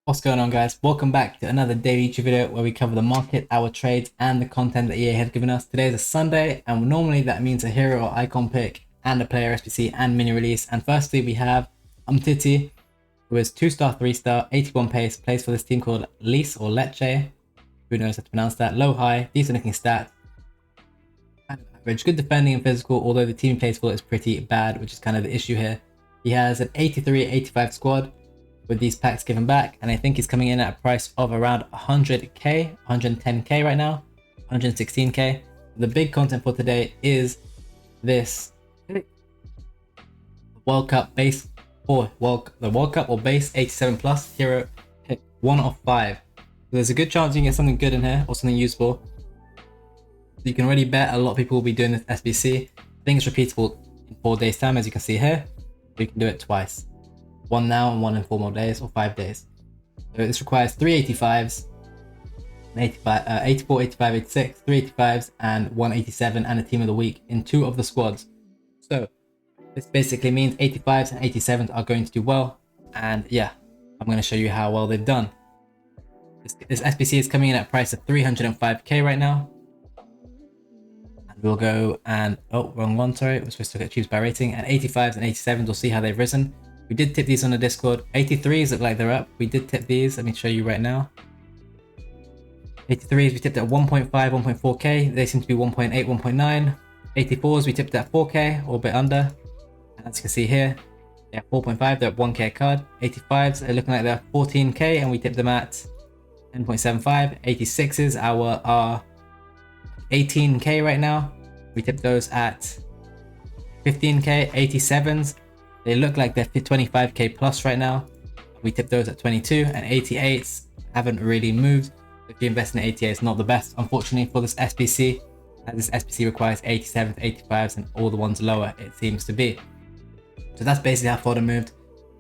What's going on, guys? Welcome back to another daily YouTube video where we cover the market, our trades, and the content that EA have given us. Today is a Sunday, and normally that means a hero or icon pick and a player SBC and mini release. And firstly, we have Umtiti, who is 2-star, 3-star, 81 pace, plays for this team called Lease or Lecce. Who knows how to pronounce that? Low, high, decent looking stat. Average, good defending and physical, although the team he plays for is pretty bad, which is kind of the issue here. He has an 83-85 squad with these packs given back, and I think he's coming in at a price of around 100k, 110k right now, 116k. The big content for today is this World Cup base or the World Cup or base 87 plus hero pick 1 of 5. So there's a good chance you can get something good in here or something useful. You can already bet a lot of people will be doing this SBC. I think it's repeatable in 4 days time, as you can see here. We can do it twice. One now and one in 4 more days or 5 days. So this requires 385s, 84, 85, 86, 385s, and 187, and a team of the week in 2 of the squads. So this basically means 85s and 87s are going to do well. And yeah, I'm going to show you how well they've done. This SBC is coming in at a price of 305k right now. And we'll go and, oh, wrong one, sorry. We're supposed to get choose by rating. And 85s and 87s, we'll see how they've risen. We did tip these on the Discord. 83s look like they're up. We did tip these. Let me show you right now. 83s we tipped at 1.5, 1.4k. They seem to be 1.8, 1.9. 84s we tipped at 4k or a bit under. And as you can see here, yeah, 4.5. They're at 1k a card. 85s are looking like they're 14k, and we tipped them at 10.75. 86s are 18k right now. We tipped those at 15k. 87s. They look like they're 25k plus right now. We tipped those at 22, and 88s haven't really moved. If you invest in 88, it's not the best, unfortunately, for this SBC. As this SBC requires 87s, 85s, and all the ones lower, it seems to be. So that's basically how fodder moved.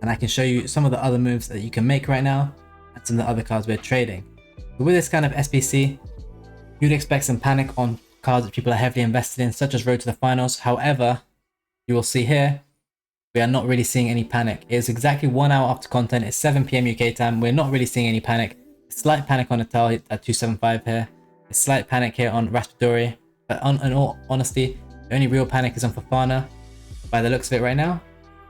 And I can show you some of the other moves that you can make right now, and some of the other cards we're trading. But with this kind of SBC, you'd expect some panic on cards that people are heavily invested in, such as Road to the Finals. However, you will see here, we are not really seeing any panic. It is exactly 1 hour after content. It's 7 PM UK time. We're not really seeing any panic. A slight panic on Natal at 275 here. A slight panic here on Raspadori. But in all honesty, the only real panic is on Fofana. By the looks of it right now,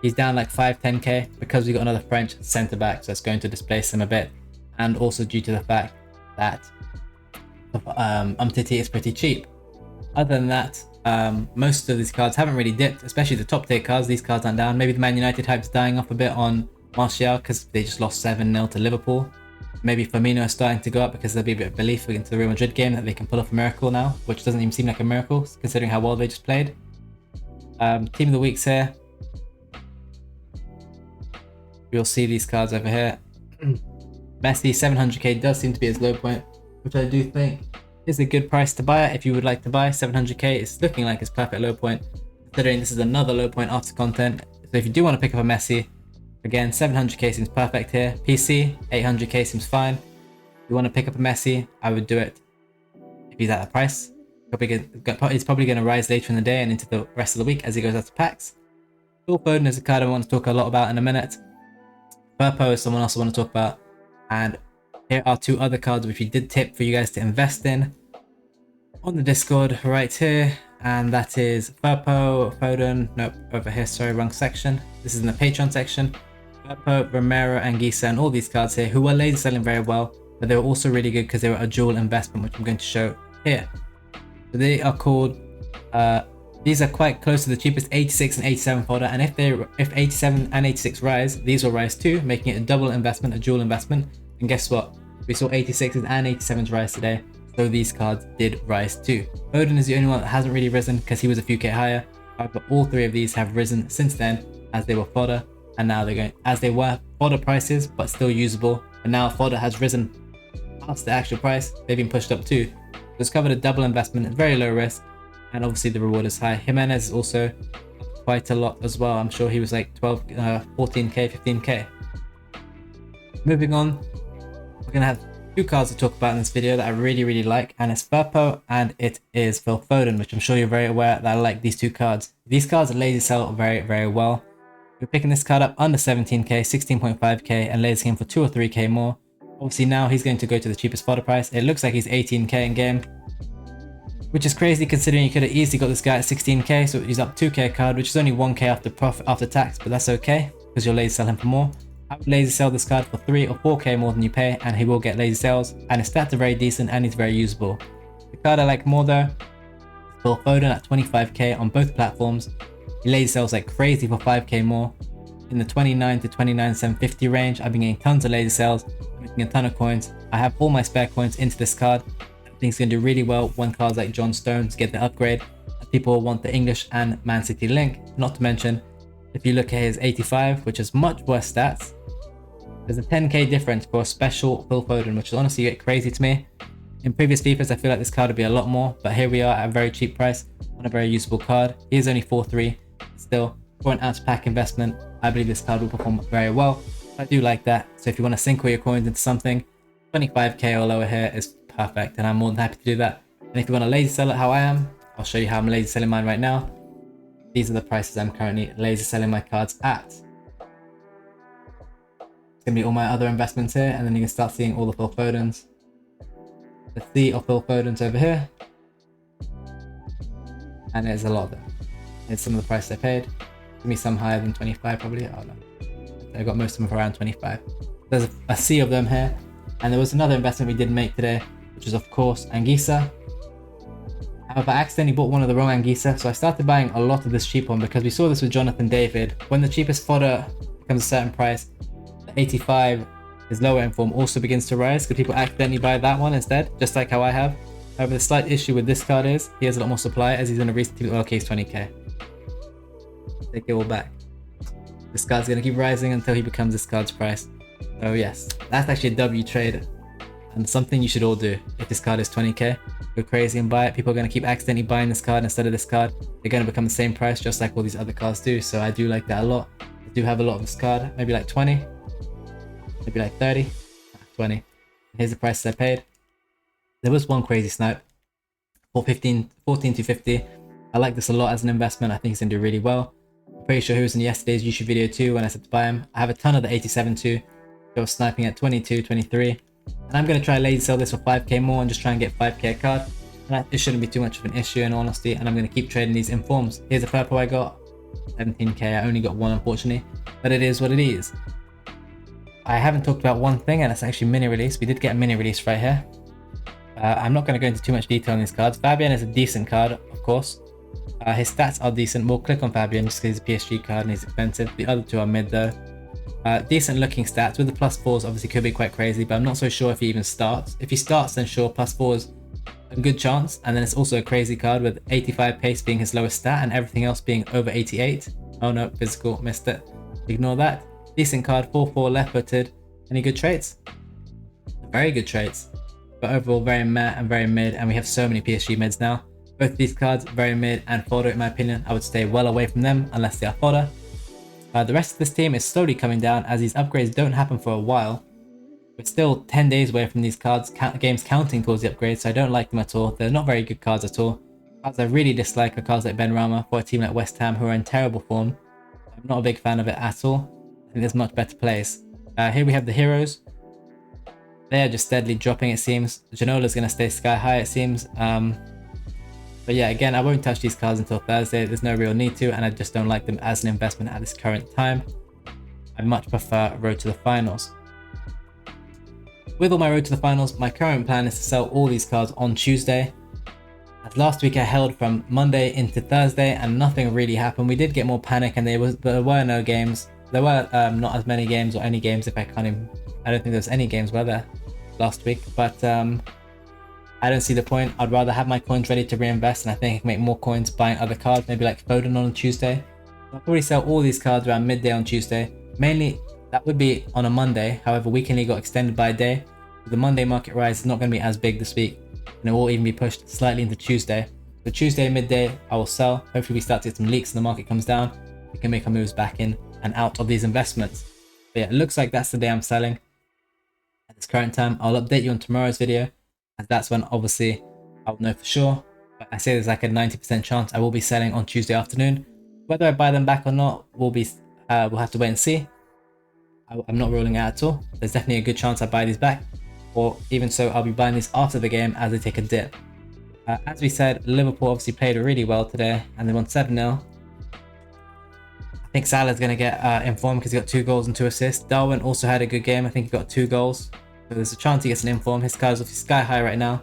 he's down like 5-10k because we got another French centre back, so it's going to displace him a bit. And also due to the fact that Umtiti is pretty cheap. Other than that, most of these cards haven't really dipped, especially the top tier cards. These cards aren't down. Maybe the Man United hype's dying off a bit on Martial because they just lost 7-0 to Liverpool. Maybe Firmino is starting to go up because there'll be a bit of belief into the Real Madrid game that they can pull off a miracle now, which doesn't even seem like a miracle considering how well they just played. Team of the weeks here. You'll see these cards over here. Messi 700k does seem to be his low point, which I do think is a good price to buy at if you would like to buy. 700k is looking like his perfect low point, considering this is another low point after content. So if you do want to pick up a Messi, again, 700k seems perfect here. PC, 800k seems fine. If you want to pick up a Messi, I would do it if he's at that price. He's probably going to rise later in the day and into the rest of the week as he goes out to packs. Phil Foden is a card I want to talk a lot about in a minute. Firpo is someone else I want to talk about. And here are 2 other cards which we did tip for you guys to invest in on the Discord right here, and that is Firpo, Foden, nope, over here, sorry, wrong section. This is in the Patreon section. Firpo, Romero, and Gisa, and all these cards here, who were laser selling very well, but they were also really good because they were a dual investment, which I'm going to show here. So they are called, these are quite close to the cheapest 86 and 87 fodder, and if 87 and 86 rise, these will rise too, making it a double investment, a dual investment. And guess what? We saw 86s and 87s rise today, so these cards did rise too. Foden is the only one that hasn't really risen because he was a few K higher. However, all 3 of these have risen since then as they were fodder, and now they're going as they were fodder prices but still usable. And now fodder has risen past the actual price. They've been pushed up too. So it's covered a double investment at very low risk, and obviously the reward is high. Jimenez is also quite a lot as well. I'm sure he was like 14k, 15k. Moving on, we're gonna have 2 cards to talk about in this video that I really like, and it's Firpo and it is Phil Foden, which I'm sure you're very aware that I like these 2 cards. These cards are lazy sell very well. We're picking this card up under 17k, 16.5k, and lasing him for 2 or 3k more. Obviously now he's going to go to the cheapest fodder price. It looks like he's 18k in game, which is crazy considering you could have easily got this guy at 16k, so he's up 2k a card, which is only 1k after profit after tax, but that's okay because you'll lazy sell him for more. I would lazy sell this card for 3 or 4k more than you pay, and he will get lazy sales, and his stats are very decent and he's very usable. The card I like more though is Phil Foden at 25k on both platforms. He lazy sells like crazy for 5k more. In the 29 to 29,750 range, I've been getting tons of lazy sales, making a ton of coins. I have all my spare coins into this card. I think it's going to do really well when cards like John Stones get the upgrade. And people want the English and Man City link. Not to mention, if you look at his 85, which is much worse stats, there's a 10k difference for a special Phil Foden, which is honestly crazy to me. In previous FIFAs, I feel like this card would be a lot more, but here we are at a very cheap price on a very usable card. He is only 4.3, still for an out of pack investment. I believe this card will perform very well. I do like that. So if you want to sink all your coins into something, 25k or lower here is perfect, and I'm more than happy to do that. And if you want to lazy sell it how I am, I'll show you how I'm lazy selling mine right now. These are the prices I'm currently lazy selling my cards at. It's gonna be all my other investments here, and then you can start seeing all the Phil Fodens. The sea of Phil Fodens over here, and there's a lot of them. Here's some of the prices I paid. Give me some higher than 25 probably. Oh no, I got most of them for around 25. There's a sea of them here, and there was another investment we did make today, which is of course Anguissa. However, I accidentally bought one of the wrong Anguissa, so I started buying a lot of this cheap one because we saw this with Jonathan David. When the cheapest fodder becomes a certain price, the 85 his lower end form also begins to rise because people accidentally buy that one instead, just like how I have. However, the slight issue with this card is he has a lot more supply as he's in a recent case 20k. Take it all back. This card's gonna keep rising until he becomes this card's price. So yes, that's actually a W trade and something you should all do. If this card is 20k, go crazy and buy it. People are gonna keep accidentally buying this card instead of this card. They're gonna become the same price just like all these other cards do. So I do like that a lot. I do have a lot of this card, maybe like 20. Maybe like 30, 20. Here's the prices I paid. There was one crazy snipe for 14 to 50. I like this a lot as an investment. I think it's gonna do really well. I'm pretty sure he was in yesterday's YouTube video too when I said to buy him. I have a ton of the 87 too. I was sniping at 22, 23. And I'm gonna try lazy sell this for 5k more and just try and get 5k a card. And it shouldn't be too much of an issue in honesty. And I'm gonna keep trading these informs. Here's a purple I got, 17k. I only got one unfortunately, but it is what it is. I haven't talked about one thing, and it's actually mini release. We did get a mini release right here. I'm not going to go into too much detail on these cards. Fabian is a decent card, of course. His stats are decent. We'll click on Fabian just because he's a PSG card and he's expensive. The other two are mid though. Decent looking stats with the +4s. Obviously could be quite crazy, but I'm not so sure if he even starts. If he starts, then sure, +4s a good chance. And then it's also a crazy card with 85 pace being his lowest stat and everything else being over 88. Oh no, physical, missed it. Ignore that. Decent card, 4-4, left-footed. Any good traits? Very good traits. But overall, very meh and very mid, and we have so many PSG mids now. Both of these cards, very mid and fodder in my opinion. I would stay well away from them unless they are fodder. The rest of this team is slowly coming down as these upgrades don't happen for a while. We're still 10 days away from these games counting towards the upgrades, so I don't like them at all. They're not very good cards at all. Cards I really dislike are cards like Benrahma for a team like West Ham who are in terrible form. I'm not a big fan of it at all. I think there's much better plays. Here we have the heroes. They are just steadily dropping it seems. Janola's going to stay sky high it seems. But yeah, again, I won't touch these cards until Thursday. There's no real need to, and I just don't like them as an investment at this current time. I much prefer Road to the Finals. With all my Road to the Finals, my current plan is to sell all these cards on Tuesday. As last week I held from Monday into Thursday and nothing really happened. We did get more panic and there were no games. There were not as many games or any games if I can't even... I don't think there was any games were there last week, but I don't see the point. I'd rather have my coins ready to reinvest, and I think I can make more coins buying other cards, maybe like Foden on a Tuesday. I'll probably sell all these cards around midday on Tuesday. Mainly, that would be on a Monday. However, weekly got extended by a day. The Monday market rise is not going to be as big this week, and it will even be pushed slightly into Tuesday. So Tuesday midday, I will sell. Hopefully we start to get some leaks and the market comes down. We can make our moves back in and out of these investments. But yeah, it looks like that's the day I'm selling. At this current time, I'll update you on tomorrow's video, as that's when obviously I'll know for sure. But I say there's like a 90% chance I will be selling on Tuesday afternoon. Whether I buy them back or not, we'll have to wait and see. I'm not ruling it out at all. There's definitely a good chance I buy these back. or even so, I'll be buying these after the game as they take a dip. As we said, Liverpool obviously played really well today and they won 7-0. I think Salah's going to get informed because he got 2 goals and 2 assists. Darwin also had a good game. I think he got 2 goals. So there's a chance he gets an inform. His card is obviously sky high right now.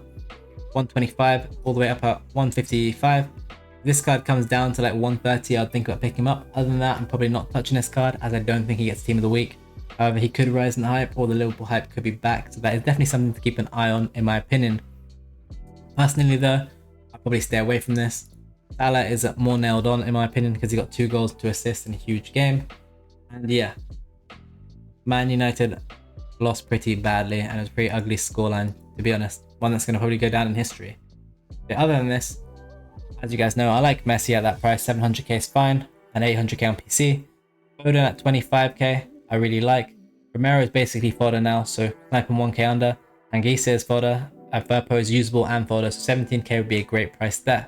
125 all the way up at 155. If this card comes down to like 130, I'd think about picking him up. Other than that, I'm probably not touching this card as I don't think he gets team of the week. However, he could rise in the hype or the Liverpool hype could be back. So that is definitely something to keep an eye on in my opinion. Personally though, I'll probably stay away from this. Salah is more nailed on in my opinion because he got 2 goals, 2 assists in a huge game. And yeah, Man United lost pretty badly and it was a pretty ugly scoreline, to be honest. One that's going to probably go down in history. But other than this, as you guys know, I like Messi at that price. 700k is fine and 800k on PC. Foden at 25k, I really like. Romero is basically fodder now, so snipe him 1k under. Anguissa is fodder. Firpo is usable and fodder, so 17k would be a great price there.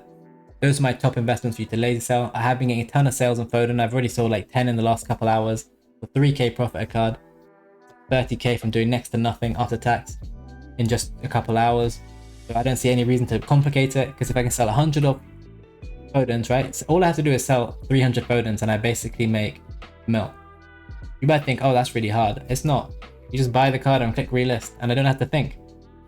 Those are my top investments for you to lazy sell. I have been getting a ton of sales on Foden. I've already sold like 10 in the last couple hours for 3k profit a card. 30k from doing next to nothing after tax in just a couple hours. So I don't see any reason to complicate it, because if I can sell 100 of Fodens, right? So all I have to do is sell 300 Fodens and I basically make a mil. You might think, oh, that's really hard. It's not. You just buy the card and click relist and I don't have to think.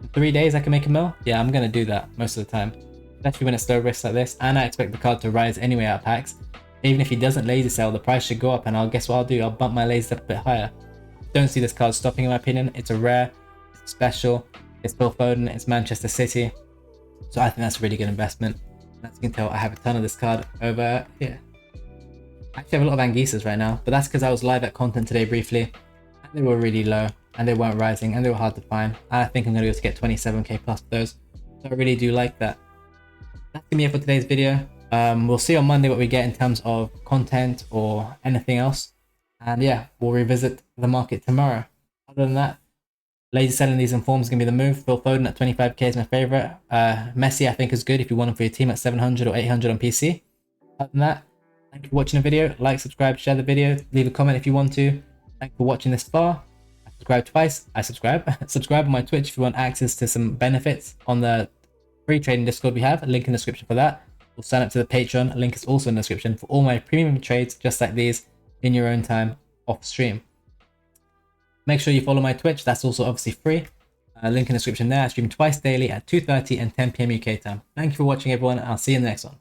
In 3 days I can make a mil? Yeah, I'm going to do that most of the time. Especially when it's low risk like this, and I expect the card to rise anyway out of packs. Even if he doesn't lazy sell, the price should go up, and guess what I'll do? I'll bump my lazy up a bit higher. Don't see this card stopping in my opinion. It's a rare, it's special, it's Phil Foden, it's Manchester City. So I think that's a really good investment. As you can tell, I have a ton of this card over here. I actually have a lot of Anguissas right now, but that's because I was live at content today briefly, and they were really low, and they weren't rising, and they were hard to find. And I think I'm going to be able to get 27k plus for those. So I really do like that. That's going to be it for today's video. We'll see on Monday what we get in terms of content or anything else. And yeah, we'll revisit the market tomorrow. Other than that, lazy selling these informs is going to be the move. Phil Foden at 25k is my favorite. Messi I think is good if you want him for your team at 700 or 800 on PC. Other than that, thank you for watching the video. Like, subscribe, share the video, leave a comment if you want to. Thank you for watching this far. I subscribe twice. I subscribe. Subscribe on my Twitch if you want access to some benefits on the free trading Discord we have. A link in the description for that. We'll sign up to the Patreon. A link is also in the description for all my premium trades just like these in your own time off stream. Make sure you follow my Twitch. That's also obviously free. Link in the description there. I stream twice daily at 2:30 and 10 PM UK time. Thank you for watching everyone. I'll see you in the next one.